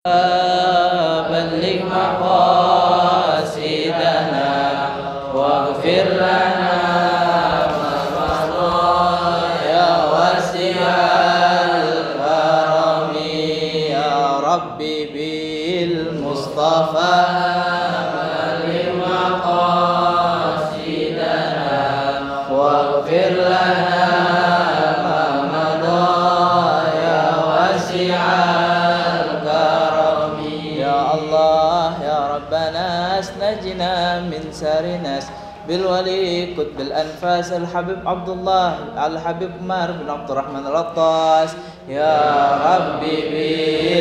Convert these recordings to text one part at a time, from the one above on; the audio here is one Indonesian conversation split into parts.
بلغ مقاصدنا واغفر لنا ما مضى يا واسع الكرم يا ربي بالمصطفى بلغ مقاصدنا واغفر لنا ما مضى يا واسع نجنا من سار ناس بالولي كتب الأنفاس الحبيب عبد الله الحبيب عمر بن عبد الرحمن العطاس يا ربي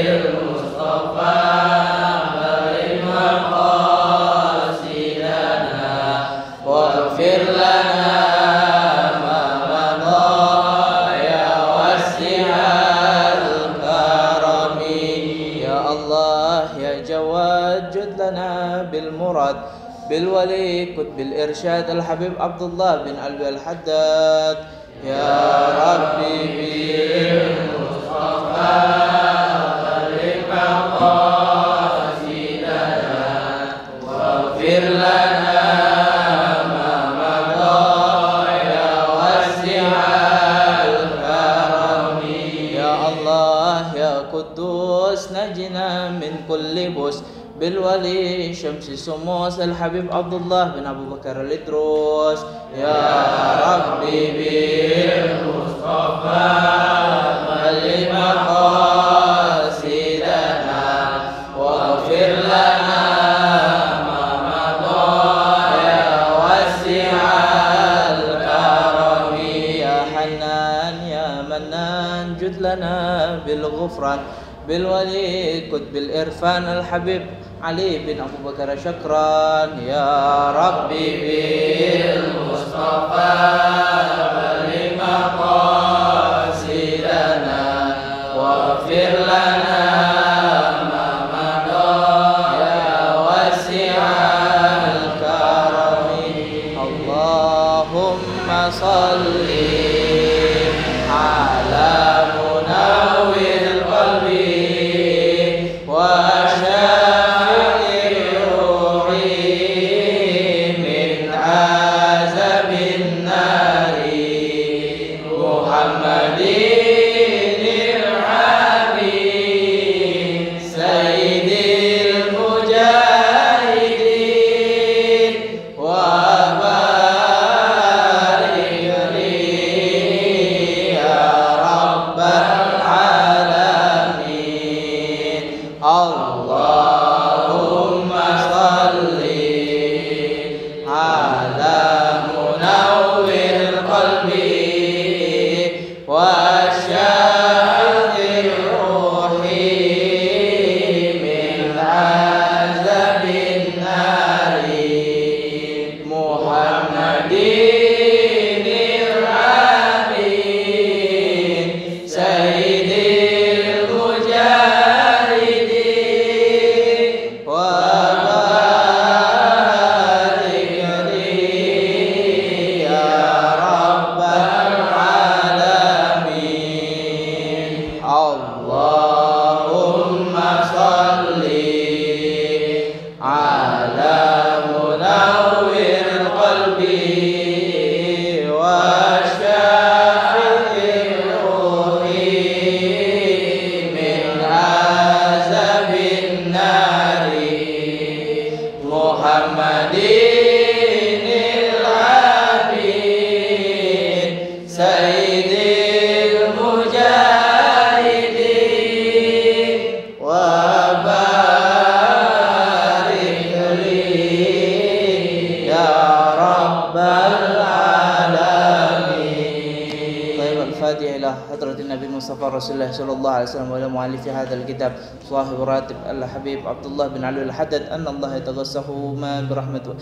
بالمصطفى بلغ مقاصدنا واغفر لنا ما مضى يا واسع الكرم يا الله يا جواد جد لنا بالمراد بالولي كتب الإرشاد الحبيب عبد الله بن علي الحداد يا ربي بالمصطفى بلغ مقاصدنا واغفر لنا ما مضى يا واسع الكرم يا الله يا قدوس نجنا من كل بؤس بالولي شمس سموس الحبيب عبد الله بن أبو بكر الإدروس يا ربي بالمصطفى بلغ مقاصدنا واغفر لنا ما مضى يا واسع الكرم يا حنان يا منان جد لنا بالغفران بالولي كتب الإرفان الحبيب علي بن أبو بكر شكران يا ربي بالمصطفى بلغ مقاصدنا واغفر لنا ما مضى يا واسع الكرم اللهم صل على منور القلب رسول الله صلى الله عليه وسلم وعلى مؤلف هذا الكتاب صاحب راتب الحبيب عبد الله بن علي الحداد أن الله يتغسهما برحمته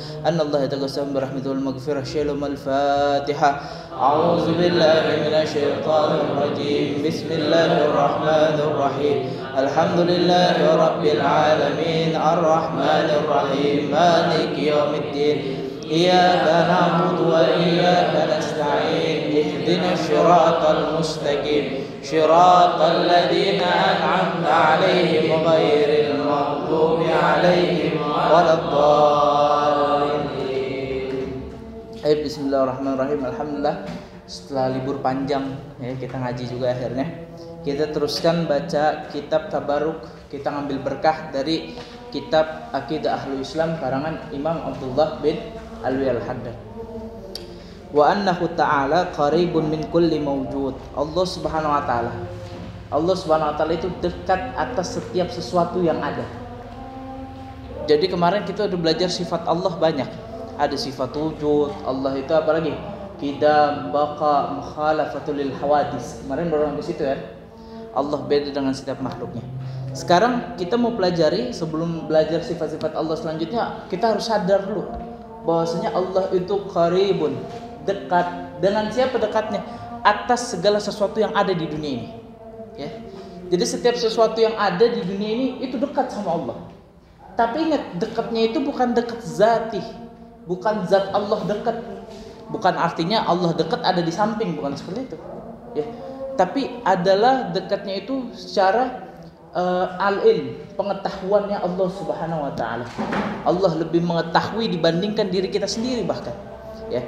برحمته والمغفرة شيلهم الفاتحة أعوذ بالله من الشيطان الرجيم بسم الله الرحمن الرحيم الحمد لله رب العالمين الرحمن الرحيم مالك يوم الدين إياك نعبد وإياك نستعين اهدنا الصراط المستقيم صراط الذين أنعمت عليهم غير maghdubi 'alaihim waladdallin. Bismillahirrahmanirrahim. Alhamdulillah, setelah libur panjang ya, kita ngaji juga akhirnya. Kita teruskan baca kitab Tabarruk. Kita ngambil berkah dari kitab Aqidah Ahlul Islam karangan Imam Abdullah bin Alwi Al-Haddad. Wa annahu ta'ala qaribun min kulli mawjud. Allah Subhanahu wa taala itu dekat atas setiap sesuatu yang ada. Jadi kemarin kita udah belajar sifat Allah banyak. Ada sifat wujud. Allah itu apa lagi? Qidam, baqa, mukhalafatul lil hawadis. Kemarin baru sampai situ ya. Allah beda dengan setiap makhluknya. Sekarang kita mau pelajari, sebelum belajar sifat-sifat Allah selanjutnya, kita harus sadar dulu bahwasanya Allah itu qaribun, dekat. Dengan siapa dekatnya? Atas segala sesuatu yang ada di dunia ini. Ya. Jadi setiap sesuatu yang ada di dunia ini itu dekat sama Allah. Tapi ingat, dekatnya itu bukan dekat zati, bukan zat Allah dekat. Bukan artinya Allah dekat ada di samping, bukan seperti itu. Ya. Tapi adalah dekatnya itu secara al-ilm, pengetahuannya Allah Subhanahu wa taala. Allah lebih mengetahui dibandingkan diri kita sendiri bahkan. Ya.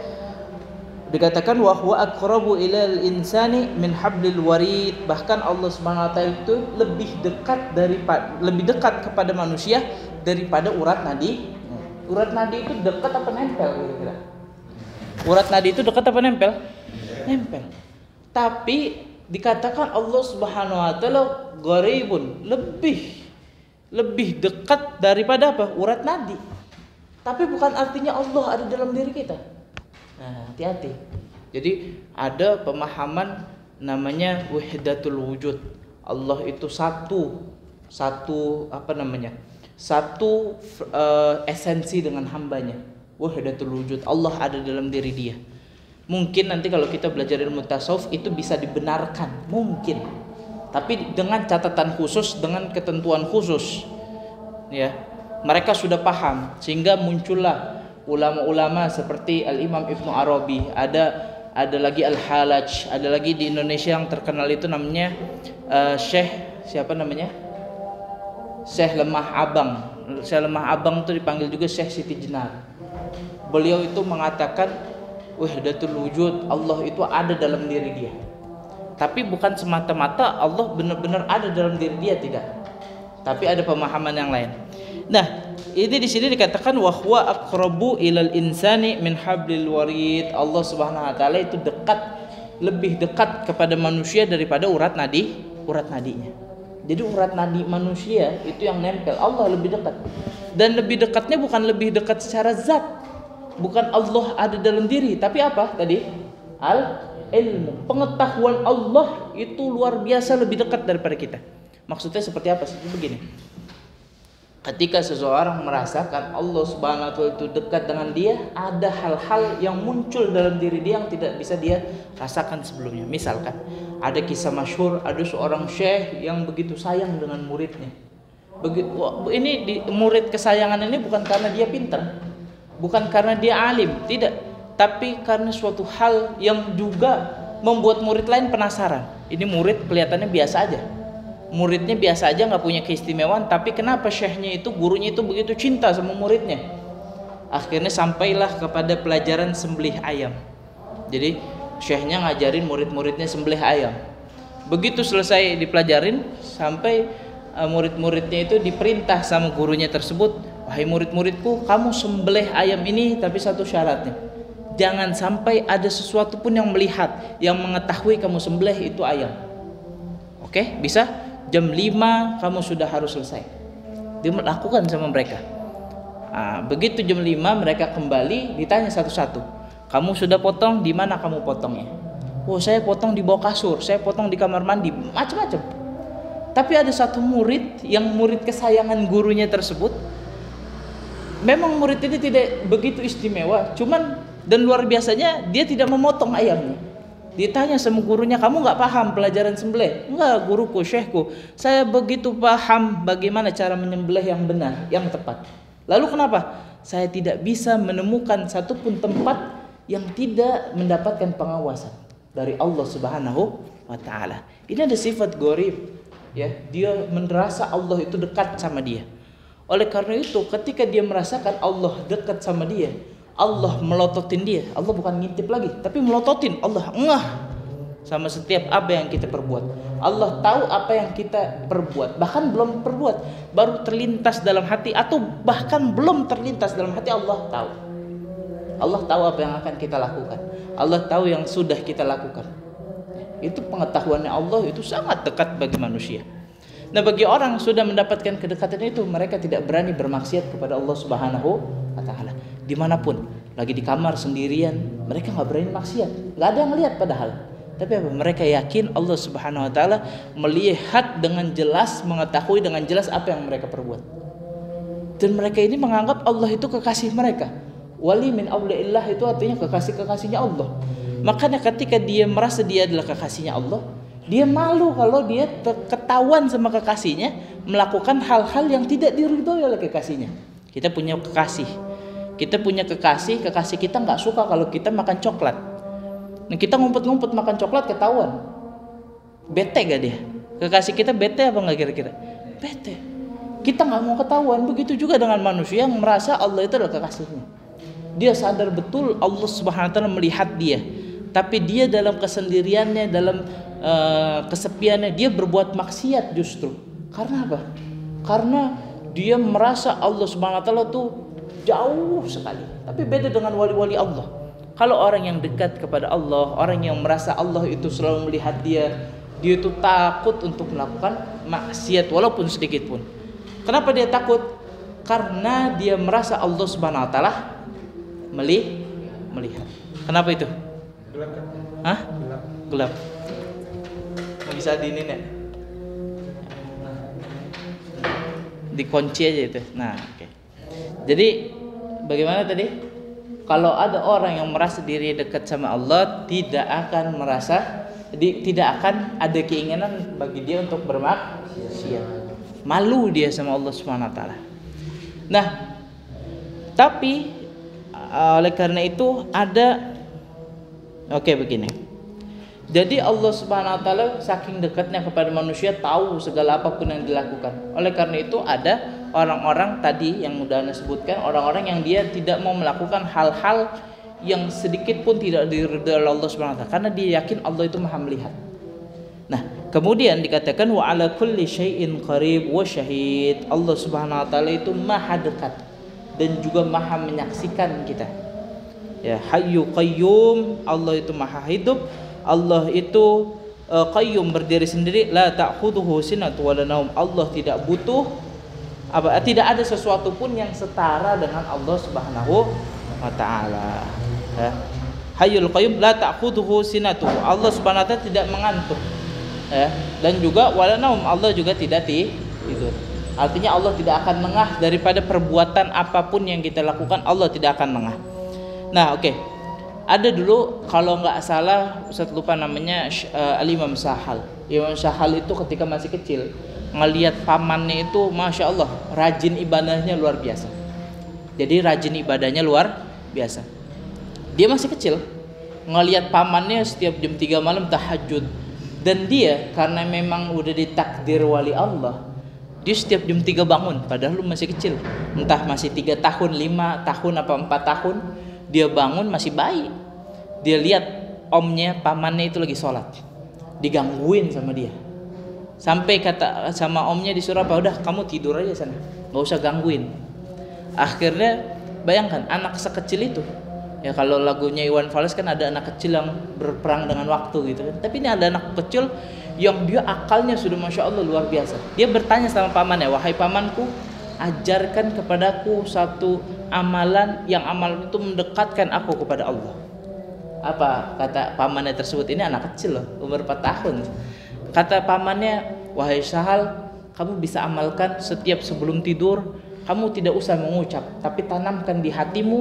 Dikatakan wa huwa aqrabu ilal insani min hablil warid. Bahkan Allah Subhanahu wa taala itu lebih dekat kepada manusia daripada urat nadi. Urat nadi itu dekat apa nempel kira-kira? Urat nadi itu dekat apa nempel? Nempel. Tapi dikatakan Allah Subhanahu wa taala gharibun, lebih dekat daripada apa? Urat nadi. Tapi bukan artinya Allah ada dalam diri kita. Nah, hati-hati. Jadi ada pemahaman namanya wahdatul wujud. Allah itu satu esensi dengan hambanya. Wahdatul wujud. Allah ada dalam diri dia. Mungkin nanti kalau kita belajar ilmu tasawuf itu bisa dibenarkan, mungkin. Tapi dengan catatan khusus, dengan ketentuan khusus. Ya. Mereka sudah paham sehingga muncullah ulama-ulama seperti Al-Imam Ibnu Arabi, ada lagi Al-Halaj, ada lagi di Indonesia yang terkenal itu namanya Syekh siapa namanya? Syekh Lemah Abang. Syekh Lemah Abang itu dipanggil juga Syekh Siti Jenar. Beliau itu mengatakan wahdatul wujud, Allah itu ada dalam diri dia. Tapi bukan semata-mata Allah benar-benar ada dalam diri dia, tidak. Tapi ada pemahaman yang lain. Nah, ini di sini dikatakan wa huwa aqrabu ilal insani min hablil warid. Allah Subhanahu wa taala itu lebih dekat kepada manusia daripada urat nadinya. Jadi urat nadi manusia itu yang nempel, Allah lebih dekat. Dan lebih dekatnya bukan lebih dekat secara zat. Bukan Allah ada dalam diri, tapi apa tadi? Al-ilmu. Pengetahuan Allah itu luar biasa lebih dekat daripada kita. Maksudnya seperti apa sih? Begini. Ketika seseorang merasakan Allah Subhanahu wa taala itu dekat dengan dia, ada hal-hal yang muncul dalam diri dia yang tidak bisa dia rasakan sebelumnya. Misalkan, ada kisah masyhur, ada seorang syekh yang begitu sayang dengan muridnya. Murid kesayangan ini bukan karena dia pintar, bukan karena dia alim, tidak, tapi karena suatu hal yang juga membuat murid lain penasaran. Ini murid kelihatannya biasa aja, muridnya biasa aja, nggak punya keistimewaan, tapi kenapa syekhnya itu, gurunya itu begitu cinta sama muridnya? Akhirnya sampailah kepada pelajaran sembelih ayam. Jadi syekhnya ngajarin murid-muridnya sembelih ayam. Begitu selesai dipelajarin, sampai murid-muridnya itu diperintah sama gurunya tersebut, wahai murid-muridku, kamu sembelih ayam ini, tapi satu syaratnya, jangan sampai ada sesuatu pun yang melihat, yang mengetahui kamu sembelih itu ayam. Oke, bisa? Jam 5 kamu sudah harus selesai. Dia melakukan sama mereka. Begitu jam 5 mereka kembali, ditanya satu-satu, kamu sudah potong, di mana kamu potongnya? Oh, saya potong di bawah kasur, saya potong di kamar mandi, macam-macam. Tapi ada satu murid yang murid kesayangan gurunya tersebut. Memang murid ini tidak begitu istimewa, cuman dan luar biasanya dia tidak memotong ayamnya. Ditanya sama gurunya, kamu nggak paham pelajaran sembelih? Enggak, guruku, syekhku, saya begitu paham bagaimana cara menyembelih yang benar, yang tepat. Lalu kenapa? Saya tidak bisa menemukan satupun tempat yang tidak mendapatkan pengawasan dari Allah Subhanahu wa taala. Ini ada sifat gharib, ya. Dia merasa Allah itu dekat sama dia. Oleh karena itu ketika dia merasakan Allah dekat sama dia, Allah melototin dia, Allah bukan ngintip lagi tapi melototin, Allah ngeh sama setiap apa yang kita perbuat. Allah tahu apa yang kita perbuat, bahkan belum perbuat, baru terlintas dalam hati atau bahkan belum terlintas dalam hati, Allah tahu. Allah tahu apa yang akan kita lakukan. Allah tahu yang sudah kita lakukan. Itu pengetahuannya Allah itu sangat dekat bagi manusia. Nah, bagi orang sudah mendapatkan kedekatan itu, mereka tidak berani bermaksiat kepada Allah Subhanahu wa taala. Dimanapun, lagi di kamar sendirian, mereka nggak berani maksiat. Nggak ada yang lihat padahal. Tapi apa? Mereka yakin Allah Subhanahu wa taala melihat dengan jelas, mengetahui dengan jelas apa yang mereka perbuat. Dan mereka ini menganggap Allah itu kekasih mereka. Wali min awliillah itu artinya kekasih-kekasihnya Allah. Makanya ketika dia merasa dia adalah kekasihnya Allah, dia malu kalau dia ketahuan sama kekasihnya melakukan hal-hal yang tidak diridhoi oleh kekasihnya. Kita punya kekasih. Kita punya kekasih kita nggak suka kalau kita makan coklat. Nah, kita ngumpet-ngumpet makan coklat ketahuan. Bete gak dia? Kekasih kita bete apa nggak kira-kira? Bete. Kita nggak mau ketahuan. Begitu juga dengan manusia yang merasa Allah itu adalah kekasihnya. Dia sadar betul Allah Subhanahu wa taala melihat dia. Tapi dia dalam kesendiriannya, dalam kesepiannya, dia berbuat maksiat justru. Karena apa? Karena dia merasa Allah Subhanahu wa taala tuh jauh sekali. Tapi beda dengan wali-wali Allah. Kalau orang yang dekat kepada Allah, orang yang merasa Allah itu selalu melihat dia itu takut untuk melakukan maksiat walaupun sedikit pun. Kenapa dia takut? Karena dia merasa Allah Subhanahu wa taala melihat. Kenapa itu? Gelap. Hah? Gelap. Bisa diinin ya? Dikunci aja itu. Nah, oke. Jadi bagaimana tadi? Kalau ada orang yang merasa diri dekat sama Allah, tidak akan ada keinginan bagi dia untuk bermaksiat. Malu dia sama Allah Subhanahu wa taala. Nah, tapi oleh karena itu begini. Jadi Allah Subhanahu wa taala saking dekatnya kepada manusia, tahu segala apapun yang dilakukan. Oleh karena itu ada orang-orang tadi yang udah Anda sebutkan, orang-orang yang dia tidak mau melakukan hal-hal yang sedikit pun tidak diridhoi oleh Allah Subhanahu wa taala karena dia yakin Allah itu Maha melihat. Nah, kemudian dikatakan wa ala kulli syai'in qarib wa syahid. Allah Subhanahu wa taala itu Maha dekat dan juga Maha menyaksikan kita. Ya, Hayyu Qayyum, Allah itu Maha hidup. Allah itu qayyum, berdiri sendiri, la ta'khudhuhu sinatun wa la naum. Allah tidak tidak ada sesuatu pun yang setara dengan Allah Subhanahu wa taala. Ya. Hayyul Qayyum la ta'khudhuhu sinatun. Allah Subhanahu wa taala tidak mengantuk. Ya. Dan juga wa la naum, Allah juga tidak tidur. Artinya Allah tidak akan lengah daripada perbuatan apapun yang kita lakukan, Allah tidak akan lengah. Nah, oke. Ada dulu kalau nggak salah, Ustaz lupa namanya, Al-Imam Sahal. Imam Sahal itu ketika masih kecil ngelihat pamannya itu, masya Allah, rajin ibadahnya luar biasa. Jadi rajin ibadahnya luar biasa. Dia masih kecil, ngelihat pamannya setiap jam 3 malam tahajud. Dan dia karena memang udah ditakdir wali Allah, dia setiap jam 3 bangun, padahal lu masih kecil. Entah masih 3 tahun, 5 tahun, apa 4 tahun. Dia bangun masih bayi. Dia lihat omnya, pamannya itu lagi sholat, digangguin sama dia. Sampai kata sama omnya disuruh apa, udah kamu tidur aja sana, nggak usah gangguin. Akhirnya bayangkan anak sekecil itu. Ya kalau lagunya Iwan Fals kan ada anak kecil yang berperang dengan waktu gitu kan. Tapi ini ada anak kecil yang dia akalnya sudah masya Allah luar biasa. Dia bertanya sama pamannya, wahai pamanku, ajarkan kepadaku satu amalan yang amalan itu mendekatkan aku kepada Allah. Apa kata pamannya tersebut? Ini anak kecil loh, umur 4 tahun. Kata pamannya, wahai Sahal, kamu bisa amalkan setiap sebelum tidur, kamu tidak usah mengucap, tapi tanamkan di hatimu,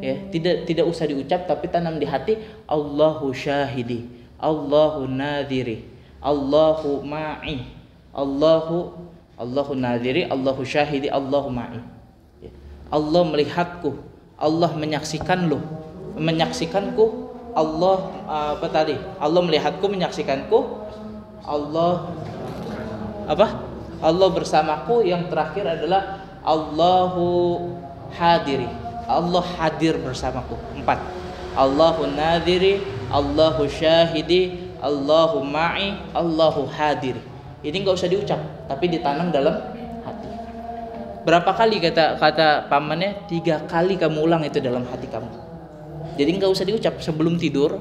ya, tidak usah diucap, tapi tanam di hati, Allahu syahidi, Allahu nadhiri, Allahu ma'i, Allahu nadhiri, Allahu syahidi, Allahu ma'i. Allah melihatku, Allah menyaksikanku, Allah Allah melihatku, menyaksikanku, Allah bersamaku, yang terakhir adalah Allahu hadiri, Allah hadir bersamaku. 4. Allahu nadiri, Allahu syahidi, Allahu ma'i, Allahu hadiri. Ini nggak usah diucap, tapi ditanam dalam hati. Berapa kali kata pamannya? 3 kali kamu ulang itu dalam hati kamu. Jadi nggak usah diucap sebelum tidur.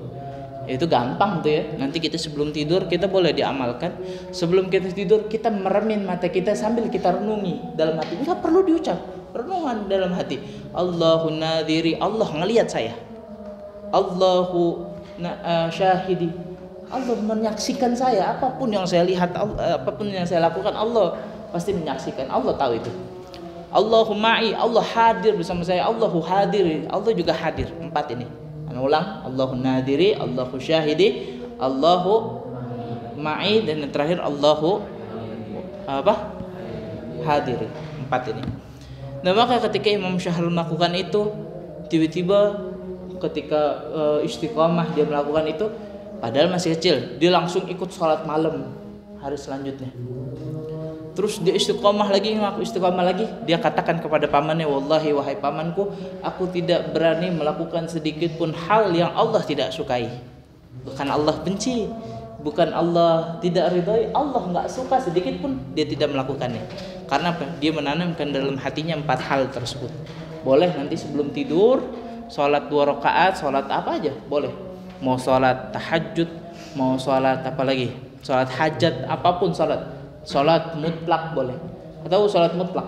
Itu gampang tuh ya. Nanti kita sebelum tidur kita boleh diamalkan. Sebelum kita tidur kita meremin mata kita sambil kita renungi dalam hati. Nggak perlu diucap, renungan dalam hati. Allahu nadiri, Allah ngelihat saya. Allahu syahidi, Allah menyaksikan saya. Apapun yang saya lihat, apapun yang saya lakukan, Allah pasti menyaksikan. Allah tahu itu. Allahu ma'i, Allah hadir bersama saya. Allahu hadir, Allah juga hadir. 4 ini. Ulang, Allahu nadiri, Allahu syahidi, Allahu ma'i, dan yang terakhir Allahu hadiri. 4 ini. Nah, maka ketika Imam Syahril melakukan itu, tiba-tiba ketika istiqomah dia melakukan itu, padahal masih kecil, dia langsung ikut sholat malam hari selanjutnya. Terus dia istiqomah lagi, dia katakan kepada pamannya, wallahi wahai pamanku, aku tidak berani melakukan sedikit pun hal yang Allah tidak sukai. Bukan Allah benci, bukan Allah tidak ridhoi, Allah nggak suka sedikit pun dia tidak melakukannya. Karena apa? Dia menanamkan dalam hatinya 4 hal tersebut. Boleh nanti sebelum tidur sholat 2 rakaat, sholat apa aja boleh. Mau sholat tahajud, mau sholat apa lagi, sholat hajat, apapun sholat. Sholat mutlak boleh. Atau sholat mutlak.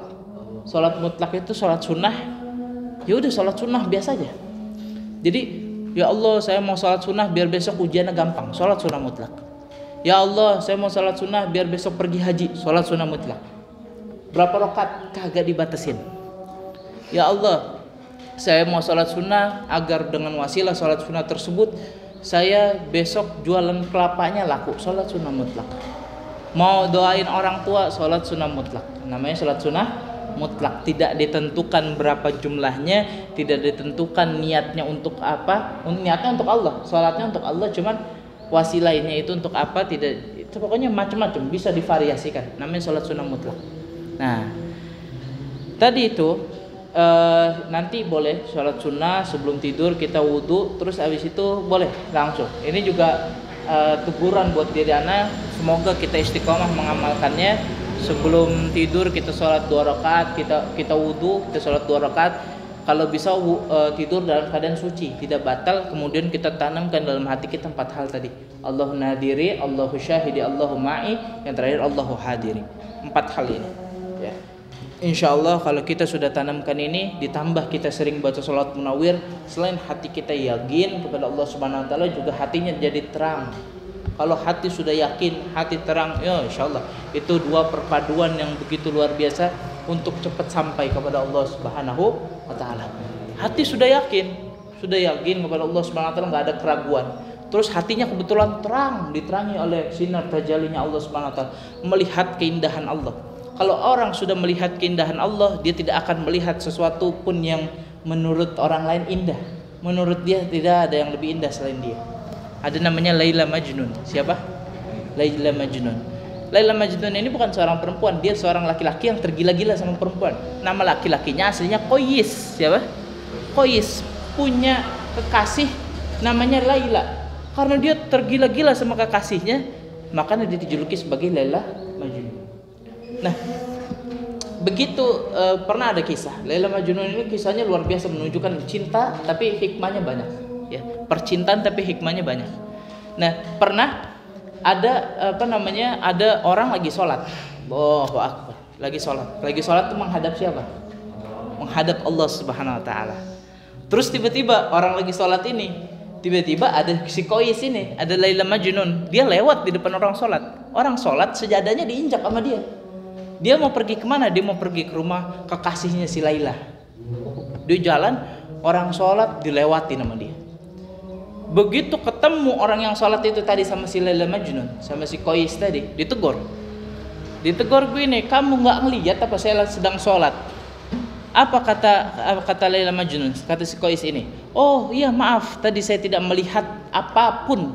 Sholat mutlak itu sholat sunnah. Ya udah sholat sunnah biasa aja. Jadi ya Allah saya mau sholat sunnah biar besok ujiannya gampang. Sholat sunnah mutlak. Ya Allah saya mau sholat sunnah biar besok pergi haji. Sholat sunnah mutlak. Berapa rakaat kagak dibatasin. Ya Allah saya mau sholat sunnah agar dengan wasilah sholat sunnah tersebut saya besok jualan kelapanya laku. Sholat sunnah mutlak. Mau doain orang tua, sholat sunnah mutlak. Namanya sholat sunnah mutlak. Tidak ditentukan berapa jumlahnya, tidak ditentukan niatnya untuk apa. Niatnya untuk Allah, sholatnya untuk Allah, cuman wasilahnya itu untuk apa, tidak. Itu pokoknya macam-macam, bisa divariasikan. Namanya sholat sunnah mutlak. Nah, tadi itu nanti boleh sholat sunnah sebelum tidur kita wudhu, terus habis itu boleh langsung. Ini juga teguran buat diri anak, semoga kita istiqomah mengamalkannya. Sebelum tidur kita sholat 2 rakaat, kita wudhu, kita sholat 2 rakaat. Kalau bisa tidur dalam keadaan suci, tidak batal. Kemudian kita tanamkan dalam hati kita 4 hal tadi. Allahu nadiri, Allahu syahidi, Allahu ma'i, yang terakhir Allahu hadiri. 4 hal ini ya. Insya Allah kalau kita sudah tanamkan ini, ditambah kita sering baca sholat munawir, selain hati kita yakin kepada Allah Subhanahu Wa Taala, juga hatinya jadi terang. Kalau hati sudah yakin, hati terang, ya insya Allah itu 2 perpaduan yang begitu luar biasa untuk cepat sampai kepada Allah Subhanahu Wa Taala. Hati sudah yakin kepada Allah Subhanahu Wa Taala, nggak ada keraguan. Terus hatinya kebetulan terang, diterangi oleh sinar tajalinya Allah Subhanahu Wa Taala, melihat keindahan Allah. Kalau orang sudah melihat keindahan Allah, dia tidak akan melihat sesuatu pun yang menurut orang lain indah. Menurut dia tidak ada yang lebih indah selain dia. Ada namanya Laila Majnun. Siapa? Laila Majnun. Laila Majnun ini bukan seorang perempuan, dia seorang laki-laki yang tergila-gila sama perempuan. Nama laki-lakinya aslinya Qoyis. Siapa? Qoyis. Punya kekasih namanya Laila. Karena dia tergila-gila sama kekasihnya, makanya dia dijuluki sebagai Laila Majnun. Nah, begitu pernah ada kisah Laila Majnun ini, kisahnya luar biasa, menunjukkan cinta tapi hikmahnya banyak ya, percintaan tapi hikmahnya banyak. Nah, pernah ada ada orang lagi sholat, Allahu Akbar, lagi sholat tuh menghadap siapa? Menghadap Allah Subhanahu Wa Taala. Terus tiba-tiba orang lagi sholat ini, tiba-tiba ada si Qoyis ini, ada Laila Majnun, dia lewat di depan orang sholat sejadahnya diinjak sama dia. Dia mau pergi kemana? Dia mau pergi ke rumah kekasihnya si Laila. Dia jalan, orang sholat dilewati nama dia. Begitu ketemu orang yang sholat itu tadi sama si Laila Majnun, sama si Qoyis tadi, ditegur begini, kamu nggak ngelihat apa saya sedang sholat? Apa kata Laila Majnun? Kata si Qoyis ini, oh iya maaf, tadi saya tidak melihat apapun.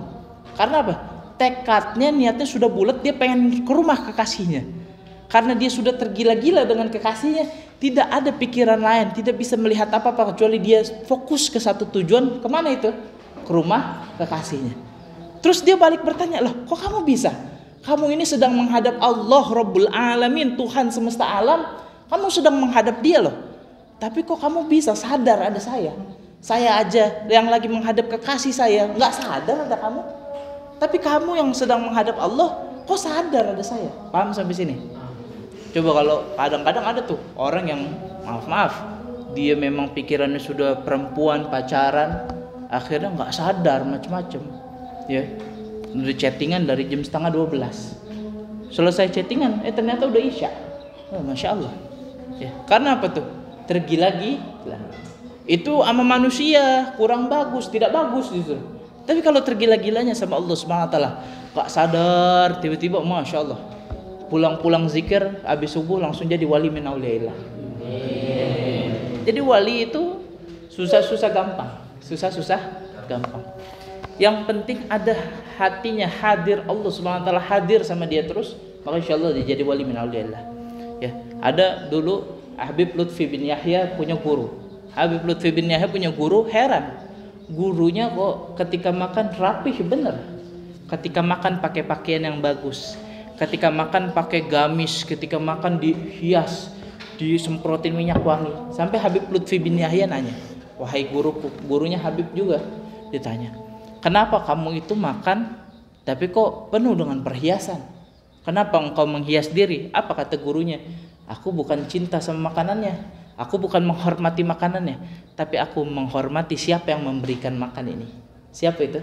Karena apa? Tekadnya, niatnya sudah bulat, dia pengen ke rumah kekasihnya. Karena dia sudah tergila-gila dengan kekasihnya, tidak ada pikiran lain, tidak bisa melihat apa-apa kecuali dia fokus ke satu tujuan. Kemana itu? Ke rumah kekasihnya. Terus dia balik bertanya, loh kok kamu bisa? Kamu ini sedang menghadap Allah Rabbul Alamin, Tuhan semesta alam. Kamu sedang menghadap dia loh. Tapi kok kamu bisa sadar ada saya? Saya aja yang lagi menghadap kekasih saya, nggak sadar ada kamu. Tapi kamu yang sedang menghadap Allah, kok sadar ada saya? Paham sampai sini? Coba kalau kadang-kadang ada tuh orang yang maaf, dia memang pikirannya sudah perempuan, pacaran, akhirnya nggak sadar macam-macam. Ya, udah chattingan dari jam 11:30. Selesai chattingan, ternyata udah isya. Oh, Masya Allah. Ya, karena apa tuh? Tergila-gila. Itu sama manusia kurang bagus, tidak bagus justru. Tapi kalau tergila-gilanya sama Allah Subhanahu wa taala, gak sadar, tiba-tiba Masya Allah, pulang-pulang zikir habis subuh langsung jadi wali min auliyaillah. Jadi wali itu susah-susah gampang, susah-susah gampang. Yang penting ada hatinya hadir, Allah Subhanahu wa taala hadir sama dia terus, maka insyaallah dia jadi wali min auliyaillah. Ya, ada dulu Habib Lutfi bin Yahya punya guru. Habib Lutfi bin Yahya punya guru, heran. Gurunya kok ketika makan rapih bener. Ketika makan pakai pakaian yang bagus. Ketika makan pakai gamis, ketika makan dihias, disemprotin minyak wangi. Sampai Habib Lutfi bin Yahya nanya, "Wahai guruku," gurunya Habib juga ditanya, "Kenapa kamu itu makan tapi kok penuh dengan perhiasan? Kenapa engkau menghias diri?" Apa kata gurunya? "Aku bukan cinta sama makanannya, aku bukan menghormati makanannya, tapi aku menghormati siapa yang memberikan makan ini." Siapa itu?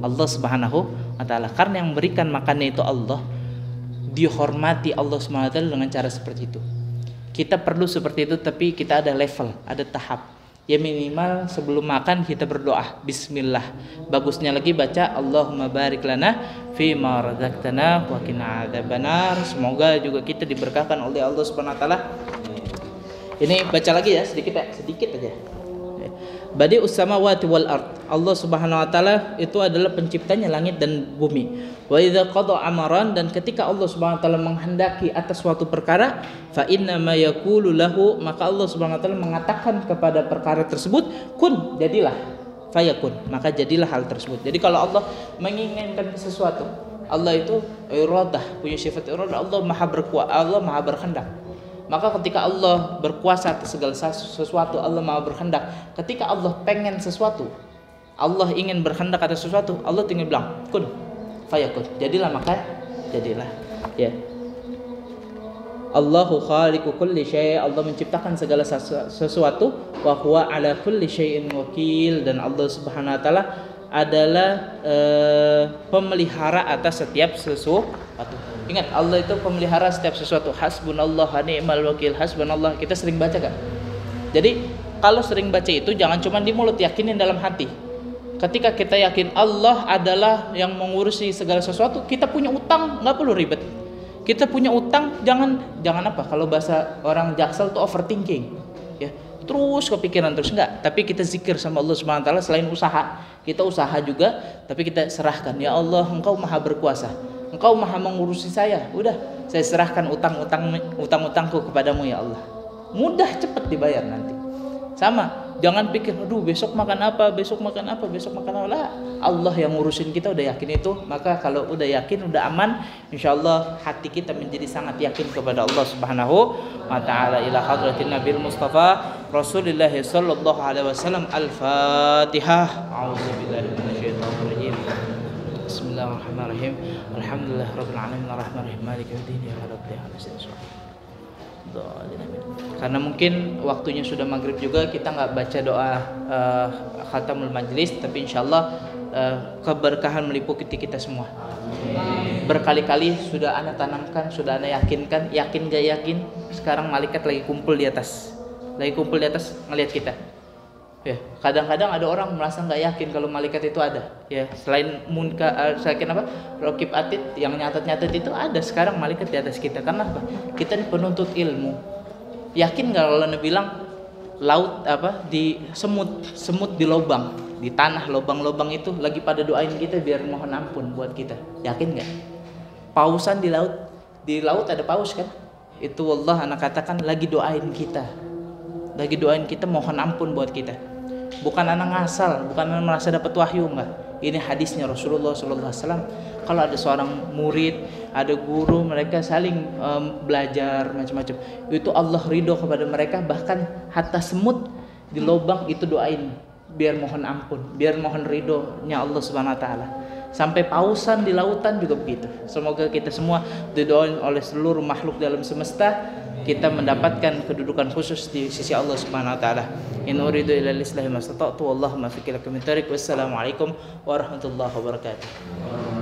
Allah Subhanahu wa taala. Karena yang memberikan makannya itu Allah, dihormati Allah Subhanahu wa taala dengan cara seperti itu. Kita perlu seperti itu, tapi kita ada level, ada tahap. Ya minimal sebelum makan kita berdoa bismillah. Bagusnya lagi baca Allahumma barik lana fi ma razaqtana wa qina adzabannar. Semoga juga kita diberkahkan oleh Allah Subhanahu wa taala. Ini baca lagi ya, sedikit aja. Badi'us samawati wal ard. Allah Subhanahu wa taala itu adalah penciptanya langit dan bumi. Wa idza qada amaran, dan ketika Allah Subhanahu wa taala menghendaki atas suatu perkara, fa inna ma yaqulu lahu, maka Allah Subhanahu wa taala mengatakan kepada perkara tersebut, kun, jadilah. Fayakun, maka jadilah hal tersebut. Jadi kalau Allah menginginkan sesuatu, Allah itu iradah, punya sifat iradah. Allah Maha berkuasa, Allah Maha berkehendak. Maka ketika Allah berkuasa atas segala sesuatu, Allah Maha berkehendak. Ketika Allah pengen sesuatu, Allah ingin berkehendak atas sesuatu, Allah tinggal bilang kun fayakun, jadilah, maka jadilah. Ya, Allahu khaliqu kulli syai', Allah menciptakan segala sesuatu, wa huwa ala kulli syai'in wakil, dan Allah Subhanahu wa taala adalah pemelihara atas setiap sesuatu. Ingat, Allah itu pemelihara setiap sesuatu. Hasbunallah wa ni'mal wakil. Hasbunallah, kita sering baca kan? Jadi kalau sering baca itu jangan cuma di mulut, yakinin dalam hati. Ketika kita yakin Allah adalah yang mengurusi segala sesuatu, kita punya utang nggak perlu ribet. Kita punya utang jangan apa? Kalau bahasa orang Jaksel tuh overthinking, ya. Terus kepikiran terus, enggak, tapi kita zikir sama Allah Subhanahu wa taala. Selain usaha, kita usaha juga, tapi kita serahkan, ya Allah, Engkau Maha berkuasa, Engkau Maha mengurusi saya. Udah, saya serahkan utang-utangku kepadamu ya Allah. Mudah, cepat dibayar nanti. Sama, jangan pikir, aduh besok makan apa, besok makan apa, besok makan apa. Lah, Allah yang ngurusin kita, udah yakin itu. Maka kalau udah yakin, udah aman, insyaallah hati kita menjadi sangat yakin kepada Allah Subhanahu wa ta'ala. Ila hadratin Nabil Mustafa Rasulullah sallallahu alaihi wasallam. Al-Fatihah. A'udzubillahi minasyaitonir rajim. Bismillahirrahmanirrahim. Alhamdulillahirabbil alamin arrahmanirrahim maliki yaumiddin iyyaka na'budu wa iyyaka nasta'in. Karena mungkin waktunya sudah maghrib juga, kita nggak baca doa khatamul majlis, tapi insyaallah keberkahan meliputi kita semua. Berkali-kali sudah ana tanamkan, sudah ana yakinkan, yakin gak yakin, sekarang malaikat lagi kumpul di atas ngelihat kita. Ya, kadang-kadang ada orang merasa nggak yakin kalau malaikat itu ada. Ya, selain Raqib Atid yang nyatat-nyatat itu ada, sekarang malaikat di atas kita. Karena apa? Kita ini penuntut ilmu. Yakin nggak kalau Nabi bilang laut di semut di lubang, di tanah lubang-lubang itu lagi pada doain kita biar mohon ampun buat kita. Yakin nggak? Pausan di laut ada paus kan? Itu wallah anak katakan lagi doain kita. Lagi doain kita, mohon ampun buat kita. Bukan anak ngasal, bukan anak merasa dapat wahyu, enggak. Ini hadisnya Rasulullah SAW. Kalau ada seorang murid, ada guru, mereka saling belajar macam-macam. Itu Allah ridho kepada mereka, bahkan hatta semut di lubang itu doain biar mohon ampun, biar mohon ridhonya Allah Subhanahu Wa Taala. Sampai pausan di lautan juga begitu. Semoga kita semua didoain oleh seluruh makhluk dalam semesta, kita mendapatkan kedudukan khusus di sisi Allah Subhanahu Wa Taala. In uridu illa al-islahi ma stata'tu wallahu ma fiqh lakum min tariq. Wassalamualaikum warahmatullahi wabarakatuh.